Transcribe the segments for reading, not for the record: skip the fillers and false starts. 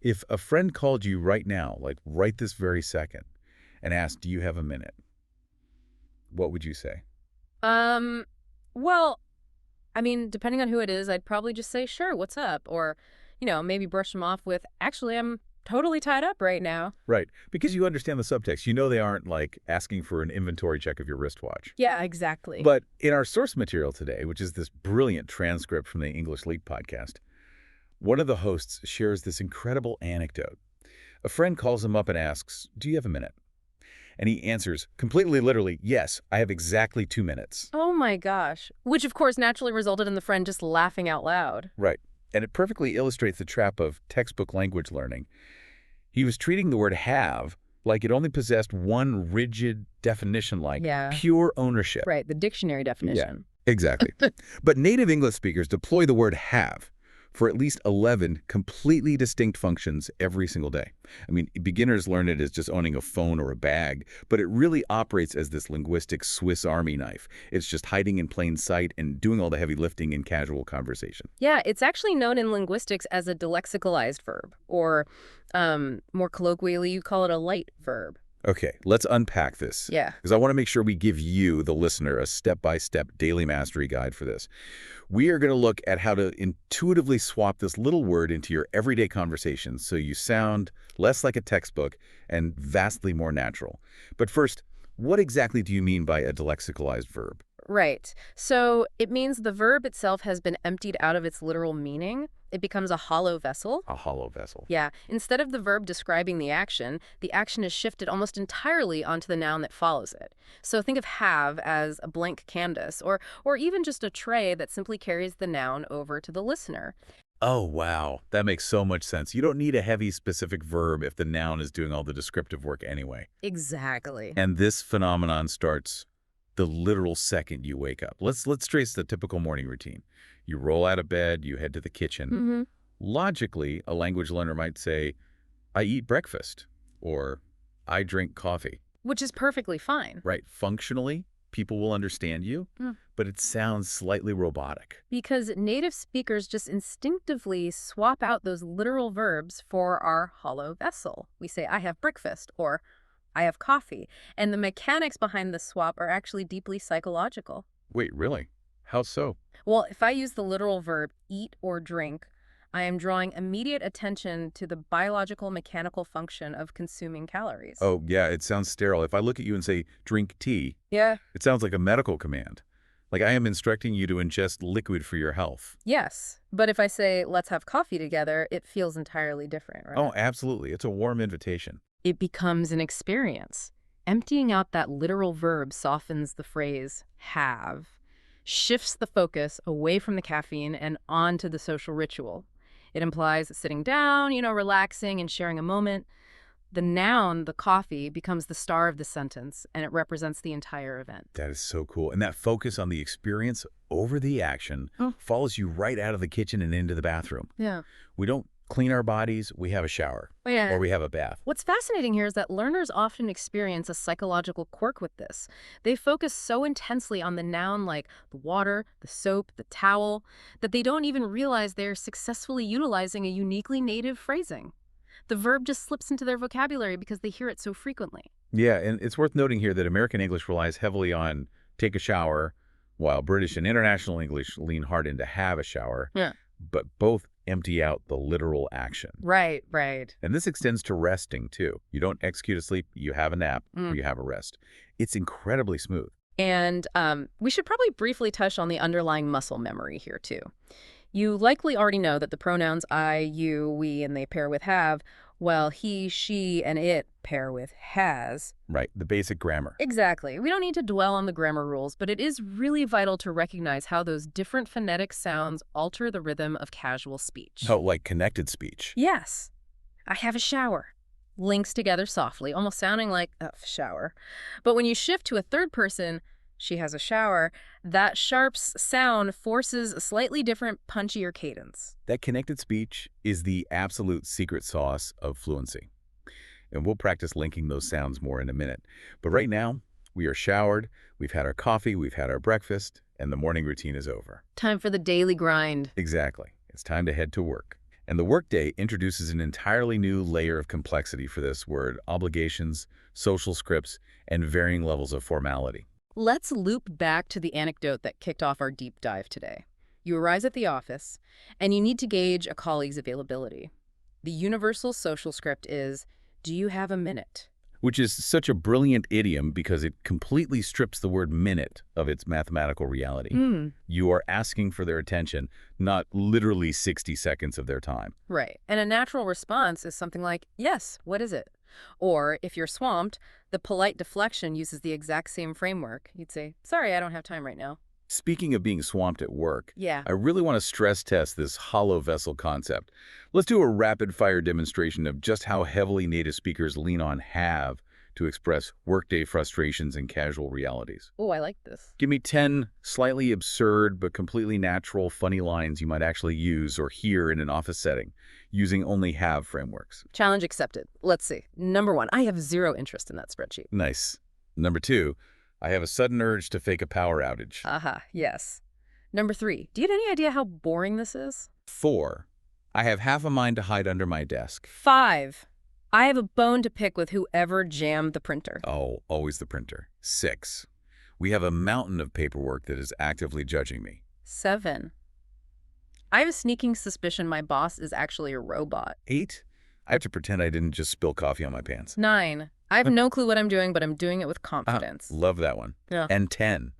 If a friend called you right now, like right this very second, and asked, do you have a minute? What would you say? Um, well, I mean, depending on who it is, I'd probably just say, sure, what's up? Or, maybe brush them off with, actually, I'm totally tied up right now. Right. Because you understand the subtext. You know they aren't like asking for an inventory check of your wristwatch. Yeah, exactly. But in our source material today, which is this brilliant transcript from the English Leap podcast, one of the hosts shares this incredible anecdote. A friend calls him up and asks, do you have a minute? And he answers, completely literally, yes, I have exactly 2 minutes. Oh my gosh. Which, of course, naturally resulted in the friend just laughing out loud. Right. And it perfectly illustrates the trap of textbook language learning. He was treating the word have like it only possessed one rigid definition, like Yeah. pure ownership. Right, the dictionary Yeah, definition. exactly. But native English speakers deploy the word have for at least 11 completely distinct functions every single day. I mean, beginners learn it as just owning a phone or a bag, but it really operates as this linguistic Swiss Army knife. It's just hiding in plain sight and doing all the heavy lifting in casual conversation. Yeah, it's actually known in linguistics as a dilexicalized verb, or more colloquially, you call it a light verb. Okay, let's unpack this, Yeah. because I want to make sure we give you, the listener, a step-by-step daily mastery guide for this. We are going to look at how to intuitively swap this little word into your everyday conversations so you sound less like a textbook and vastly more natural. But first, what exactly do you mean by a dilexicalized verb? Right. So it means the verb itself has been emptied out of its literal meaning. It becomes a hollow vessel. A hollow vessel. Yeah. Instead of the verb describing the action is shifted almost entirely onto the noun that follows it. So think of have as a blank canvas, or even just a tray that simply carries the noun over to the listener. Oh, wow. That makes so much sense. You don't need a heavy specific verb if the noun is doing all the descriptive work anyway. Exactly. And this phenomenon starts the literal second you wake up. Let's trace the typical morning routine. You roll out of bed, you head to the kitchen. Mm-hmm. Logically, a language learner might say, I eat breakfast, or I drink coffee. Which is perfectly fine. Right? Functionally, people will understand you, but it sounds slightly robotic. Because native speakers just instinctively swap out those literal verbs for our hollow vessel. We say, I have breakfast, or I have coffee. And the mechanics behind the swap are actually deeply psychological. Wait, really? How so? Well, if I use the literal verb eat or drink, I am drawing immediate attention to the biological mechanical function of consuming calories. Oh, yeah, it sounds sterile. If I look at you and say, drink tea, Yeah. it sounds like a medical command. Like I am instructing you to ingest liquid for your health. Yes. But if I say, let's have coffee together, it feels entirely different, right? Oh, absolutely. It's a warm invitation. It becomes an experience. Emptying out that literal verb softens the phrase have, shifts the focus away from the caffeine and onto the social ritual. It implies sitting down, relaxing and sharing a moment. The noun, the coffee, becomes the star of the sentence, and it represents the entire event. That is so cool. And that focus on the experience over the action follows you right out of the kitchen and into the bathroom. Yeah. We don't clean our bodies, we have a shower. Oh, yeah. Or we have a bath. What's fascinating here is that learners often experience a psychological quirk with this. They focus so intensely on the noun like the water, the soap, the towel, that they don't even realize they're successfully utilizing a uniquely native phrasing. The verb just slips into their vocabulary because they hear it so frequently. Yeah, and it's worth noting here that American English relies heavily on take a shower, while British and International English lean hard into have a shower. Yeah. But both empty out the literal action. Right, right. And this extends to resting, too. You don't execute a sleep, you have a nap, or you have a rest. It's incredibly smooth. And we should probably briefly touch on the underlying muscle memory here, too. You likely already know that the pronouns I, you, we, and they pair with have, while he, she, and it pair with has. Right, the basic grammar. Exactly. We don't need to dwell on the grammar rules, but it is really vital to recognize how those different phonetic sounds alter the rhythm of casual speech. Oh, like connected speech. Yes. I have a shower. Links together softly, almost sounding like a shower. But when you shift to a third person, she has a shower, that sharp sound forces a slightly different, punchier cadence. That connected speech is the absolute secret sauce of fluency. And we'll practice linking those sounds more in a minute. But right now, we are showered, we've had our coffee, we've had our breakfast, and the morning routine is over. Time for the daily grind. Exactly. It's time to head to work. And the workday introduces an entirely new layer of complexity for this word: obligations, social scripts, and varying levels of formality. Let's loop back to the anecdote that kicked off our deep dive today. You arrive at the office, and you need to gauge a colleague's availability. The universal social script is, do you have a minute? Which is such a brilliant idiom because it completely strips the word minute of its mathematical reality. You are asking for their attention, not literally 60 seconds of their time. Right. And a natural response is something like, yes, what is it? Or if you're swamped, the polite deflection uses the exact same framework. You'd say, sorry, I don't have time right now. Speaking of being swamped at work, Yeah. I really want to stress test this hollow vessel concept. Let's do a rapid-fire demonstration of just how heavily native speakers lean on have to express workday frustrations and casual realities. Oh, I like this. Give me 10 slightly absurd but completely natural, funny lines you might actually use or hear in an office setting using only have frameworks. Challenge accepted. Let's see. Number 1, I have zero interest in that spreadsheet. Nice. Number 2, I have a sudden urge to fake a power outage. Aha, yes. Number 3, do you have any idea how boring this is? 4, I have half a mind to hide under my desk. 5, I have a bone to pick with whoever jammed the printer. Oh, always the printer. 6, we have a mountain of paperwork that is actively judging me. 7, I have a sneaking suspicion my boss is actually a robot. 8, I have to pretend I didn't just spill coffee on my pants. 9, I have no clue what I'm doing, but I'm doing it with confidence. Love that one. Yeah. And 10,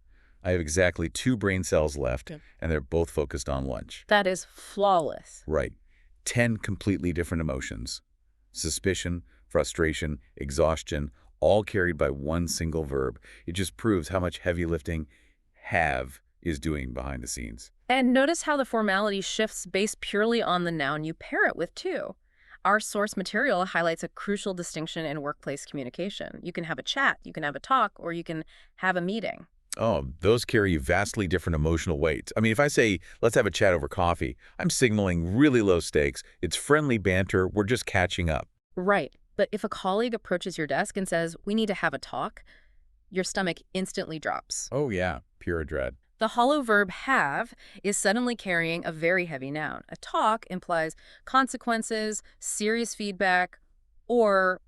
I have exactly 2 brain cells left, Good. and they're both focused on lunch. That is flawless. Right. 10 completely different emotions. Suspicion, frustration, exhaustion, all carried by one single verb. It just proves how much heavy lifting have is doing behind the scenes. And notice how the formality shifts based purely on the noun you pair it with, too. Our source material highlights a crucial distinction in workplace communication. You can have a chat, you can have a talk, or you can have a meeting. Oh, those carry vastly different emotional weights. I mean, if I say, let's have a chat over coffee, I'm signaling really low stakes. It's friendly banter. We're just catching up. Right. But if a colleague approaches your desk and says, we need to have a talk, your stomach instantly drops. Oh, yeah. Pure dread. The hollow verb have is suddenly carrying a very heavy noun. A talk implies consequences, serious feedback, or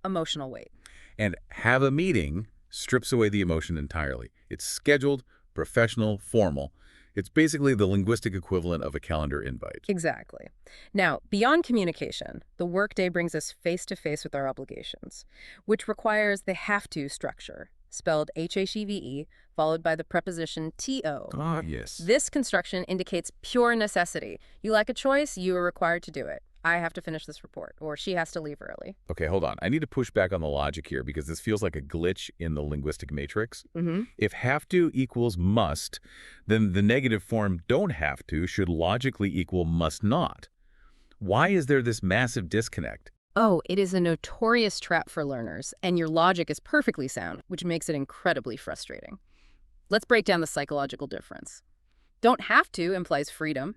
emotional weight. And have a meeting strips away the emotion entirely. It's scheduled, professional, formal. It's basically the linguistic equivalent of a calendar invite. Exactly. Now, beyond communication, the workday brings us face-to-face with our obligations, which requires the have-to structure, spelled H-A-V-E, followed by the preposition to. Ah, yes. This construction indicates pure necessity. You like a choice, you are required to do it. I have to finish this report, or she has to leave early. Okay, hold on. I need to push back on the logic here because this feels like a glitch in the linguistic matrix. If have to equals must, then the negative form don't have to should logically equal must not. Why is there this massive disconnect? Oh, it is a notorious trap for learners, and your logic is perfectly sound, which makes it incredibly frustrating. Let's break down the psychological difference. Don't have to implies freedom.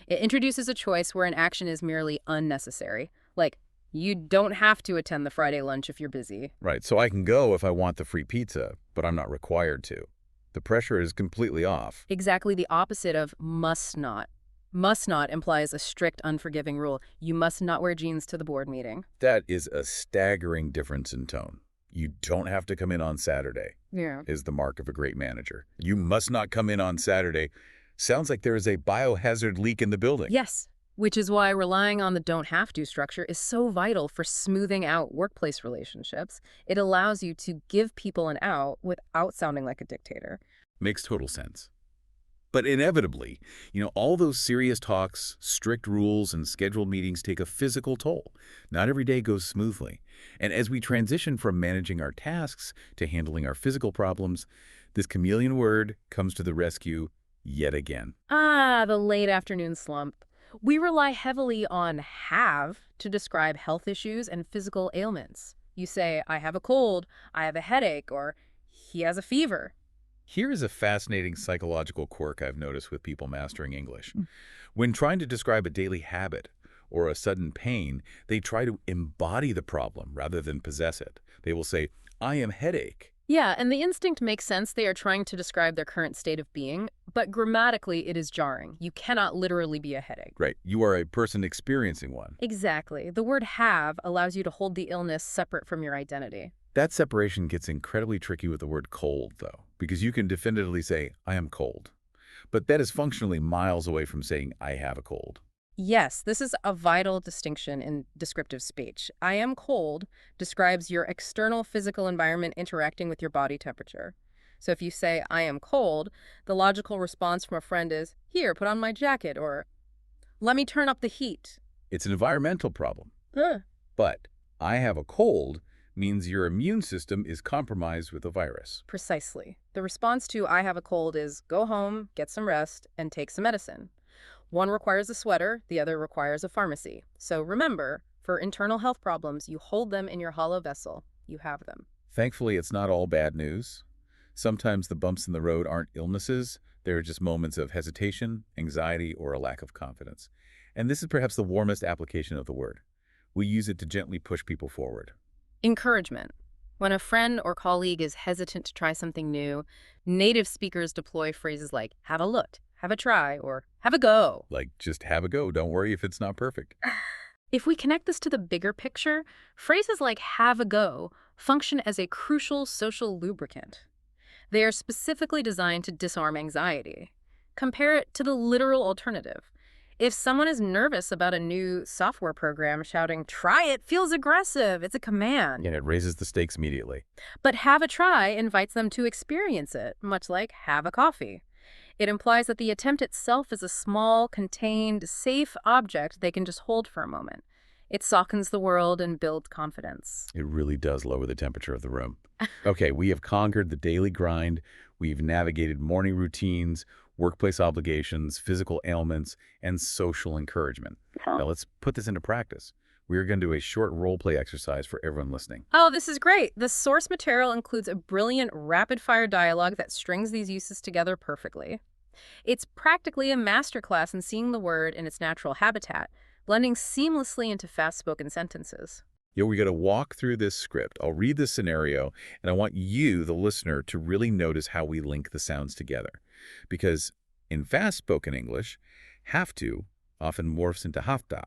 It introduces a choice where an action is merely unnecessary, like you don't have to attend the Friday lunch if you're busy. Right, so I can go if I want the free pizza, but I'm not required to. The pressure is completely off. Exactly the opposite of must not. Must not implies a strict, unforgiving rule. You must not wear jeans to the board meeting. That is a staggering difference in tone. You don't have to come in on Saturday, is the mark of a great manager. You must not come in on Saturday. Sounds like there is a biohazard leak in the building. Yes, which is why relying on the don't have to structure is so vital for smoothing out workplace relationships. It allows you to give people an out without sounding like a dictator. Makes total sense. But inevitably, all those serious talks, strict rules, and scheduled meetings take a physical toll. Not every day goes smoothly. And as we transition from managing our tasks to handling our physical problems, this chameleon word comes to the rescue yet again. Ah, the late afternoon slump. We rely heavily on have to describe health issues and physical ailments. You say, I have a cold, I have a headache, or he has a fever. Here is a fascinating psychological quirk I've noticed with people mastering English. When trying to describe a daily habit or a sudden pain, they try to embody the problem rather than possess it. They will say, I am headache. Yeah, and the instinct makes sense. They are trying to describe their current state of being, but grammatically it is jarring. You cannot literally be a headache. Right. You are a person experiencing one. Exactly. The word have allows you to hold the illness separate from your identity. That separation gets incredibly tricky with the word cold, though, because you can definitively say, I am cold. But that is functionally miles away from saying, I have a cold. Yes, this is a vital distinction in descriptive speech. I am cold describes your external physical environment interacting with your body temperature. So if you say, I am cold, the logical response from a friend is, here, put on my jacket, or let me turn up the heat. It's an environmental problem. Huh. But I have a cold means your immune system is compromised with a virus. Precisely. The response to I have a cold is go home, get some rest, and take some medicine. One requires a sweater, the other requires a pharmacy. So remember, for internal health problems, you hold them in your hollow vessel. You have them. Thankfully, it's not all bad news. Sometimes the bumps in the road aren't illnesses. They're just moments of hesitation, anxiety, or a lack of confidence. And this is perhaps the warmest application of the word. We use it to gently push people forward. Encouragement. When a friend or colleague is hesitant to try something new, native speakers deploy phrases like have a look, have a try, or have a go. Like, just have a go. Don't worry if it's not perfect. If we connect this to the bigger picture, phrases like have a go function as a crucial social lubricant. They are specifically designed to disarm anxiety. Compare it to the literal alternative. If someone is nervous about a new software program, shouting, try it, feels aggressive. It's a command. And it raises the stakes immediately. But have a try invites them to experience it, much like have a coffee. It implies that the attempt itself is a small, contained, safe object they can just hold for a moment. It softens the world and builds confidence. It really does lower the temperature of the room. Okay, we have conquered the daily grind. We've navigated morning routines, workplace obligations, physical ailments, and social encouragement. Now let's put this into practice. We're going to do a short role-play exercise for everyone listening. Oh, this is great. The source material includes a brilliant rapid-fire dialogue that strings these uses together perfectly. It's practically a masterclass in seeing the word in its natural habitat, blending seamlessly into fast-spoken sentences. We got to walk through this script. I'll read this scenario, and I want you, the listener, to really notice how we link the sounds together. Because in fast-spoken English, have to often morphs into hafta,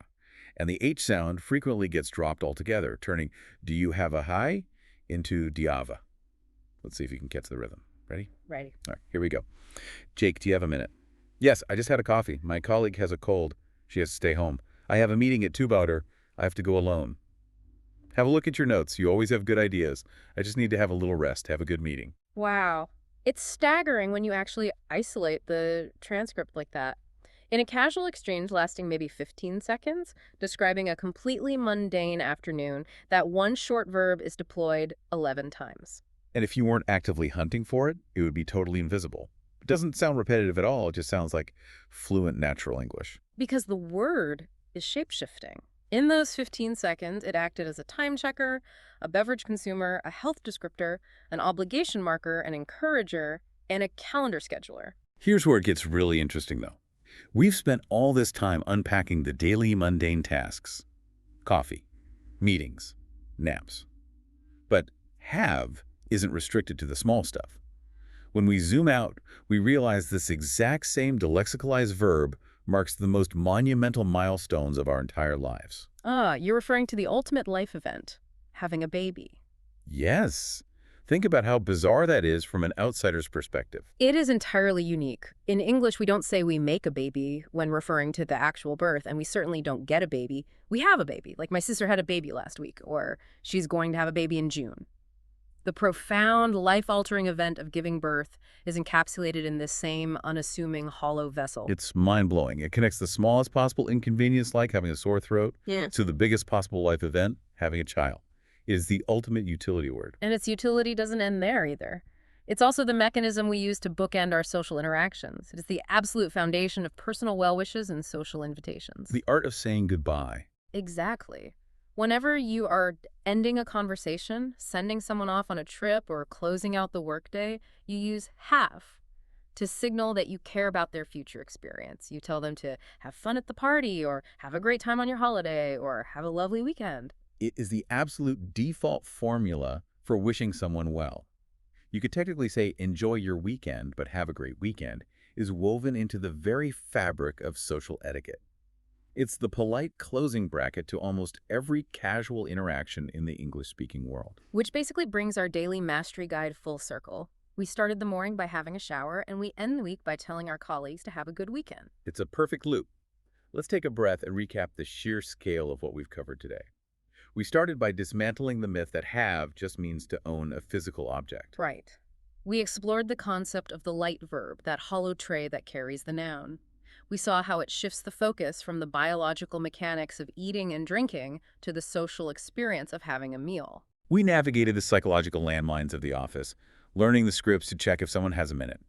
and the H sound frequently gets dropped altogether, turning do you have a high into diava. Let's see if you can catch the rhythm. Ready? Ready. All right, here we go. Jake, do you have a minute? Yes, I just had a coffee. My colleague has a cold. She has to stay home. I have a meeting at 2 about her. I have to go alone. Have a look at your notes. You always have good ideas. I just need to have a little rest. Have a good meeting. Wow. It's staggering when you actually isolate the transcript like that. In a casual exchange lasting maybe 15 seconds, describing a completely mundane afternoon, that one short verb is deployed 11 times. And if you weren't actively hunting for it, it would be totally invisible. It doesn't sound repetitive at all. It just sounds like fluent natural English. Because the word is shape-shifting. In those 15 seconds, it acted as a time checker, a beverage consumer, a health descriptor, an obligation marker, an encourager, and a calendar scheduler. Here's where it gets really interesting, though. We've spent all this time unpacking the daily mundane tasks. Coffee, meetings, naps. But have isn't restricted to the small stuff. When we zoom out, we realize this exact same delexicalized verb marks the most monumental milestones of our entire lives. Ah, you're referring to the ultimate life event, having a baby. Yes. Think about how bizarre that is from an outsider's perspective. It is entirely unique. In English, we don't say we make a baby when referring to the actual birth, and we certainly don't get a baby. We have a baby, like my sister had a baby last week, or she's going to have a baby in June. The profound, life-altering event of giving birth is encapsulated in this same unassuming hollow vessel. It's mind-blowing. It connects the smallest possible inconvenience, like having a sore throat, to the biggest possible life event, having a child. It is the ultimate utility word. And its utility doesn't end there either. It's also the mechanism we use to bookend our social interactions. It is the absolute foundation of personal well wishes and social invitations. The art of saying goodbye. Exactly. Whenever you are ending a conversation, sending someone off on a trip, or closing out the workday, you use have to signal that you care about their future experience. You tell them to have fun at the party, or have a great time on your holiday, or have a lovely weekend. It is the absolute default formula for wishing someone well. You could technically say, enjoy your weekend, but have a great weekend, is woven into the very fabric of social etiquette. It's the polite closing bracket to almost every casual interaction in the English-speaking world. Which basically brings our daily mastery guide full circle. We started the morning by having a shower, and we end the week by telling our colleagues to have a good weekend. It's a perfect loop. Let's take a breath and recap the sheer scale of what we've covered today. We started by dismantling the myth that have just means to own a physical object. Right. We explored the concept of the light verb, that hollow tray that carries the noun. We saw how it shifts the focus from the biological mechanics of eating and drinking to the social experience of having a meal. We navigated the psychological landmines of the office, learning the scripts to check if someone has a minute.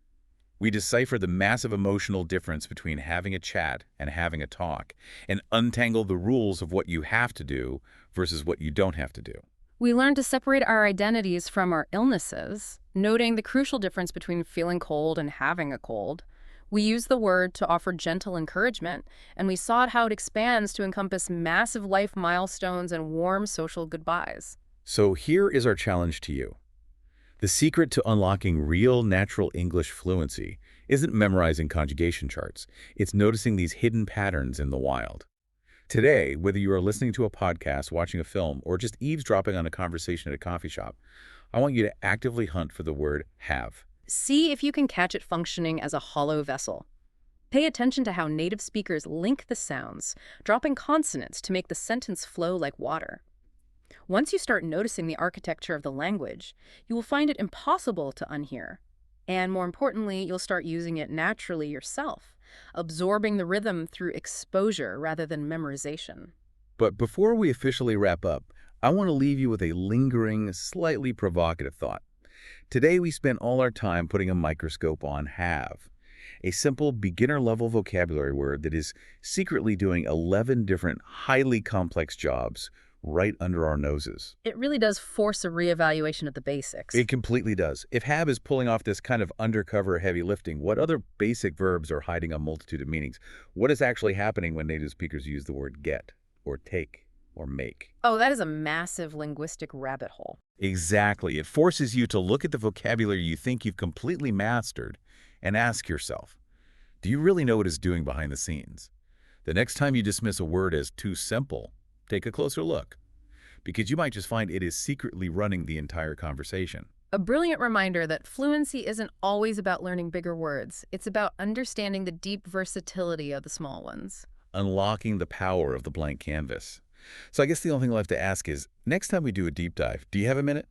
We decipher the massive emotional difference between having a chat and having a talk, and untangle the rules of what you have to do versus what you don't have to do. We learned to separate our identities from our illnesses, noting the crucial difference between feeling cold and having a cold. We used the word to offer gentle encouragement, and we saw how it expands to encompass massive life milestones and warm social goodbyes. So here is our challenge to you. The secret to unlocking real natural English fluency isn't memorizing conjugation charts. It's noticing these hidden patterns in the wild. Today, whether you are listening to a podcast, watching a film, or just eavesdropping on a conversation at a coffee shop, I want you to actively hunt for the word have. See if you can catch it functioning as a hollow vessel. Pay attention to how native speakers link the sounds, dropping consonants to make the sentence flow like water. Once you start noticing the architecture of the language, you will find it impossible to unhear. And more importantly, you'll start using it naturally yourself, absorbing the rhythm through exposure rather than memorization. But before we officially wrap up, I want to leave you with a lingering, slightly provocative thought. Today we spent all our time putting a microscope on have, a simple beginner-level vocabulary word that is secretly doing 11 different highly complex jobs right under our noses. It really does force a reevaluation of the basics. It completely does. If have is pulling off this kind of undercover heavy lifting, what other basic verbs are hiding a multitude of meanings? What is actually happening when native speakers use the word get, or take, or make? Oh, that is a massive linguistic rabbit hole. Exactly. It forces you to look at the vocabulary you think you've completely mastered and ask yourself, do you really know what it's doing behind the scenes? The next time you dismiss a word as too simple, take a closer look, because you might just find it is secretly running the entire conversation. A brilliant reminder that fluency isn't always about learning bigger words. It's about understanding the deep versatility of the small ones. Unlocking the power of the blank canvas. So I guess the only thing left to ask is, next time we do a deep dive, do you have a minute?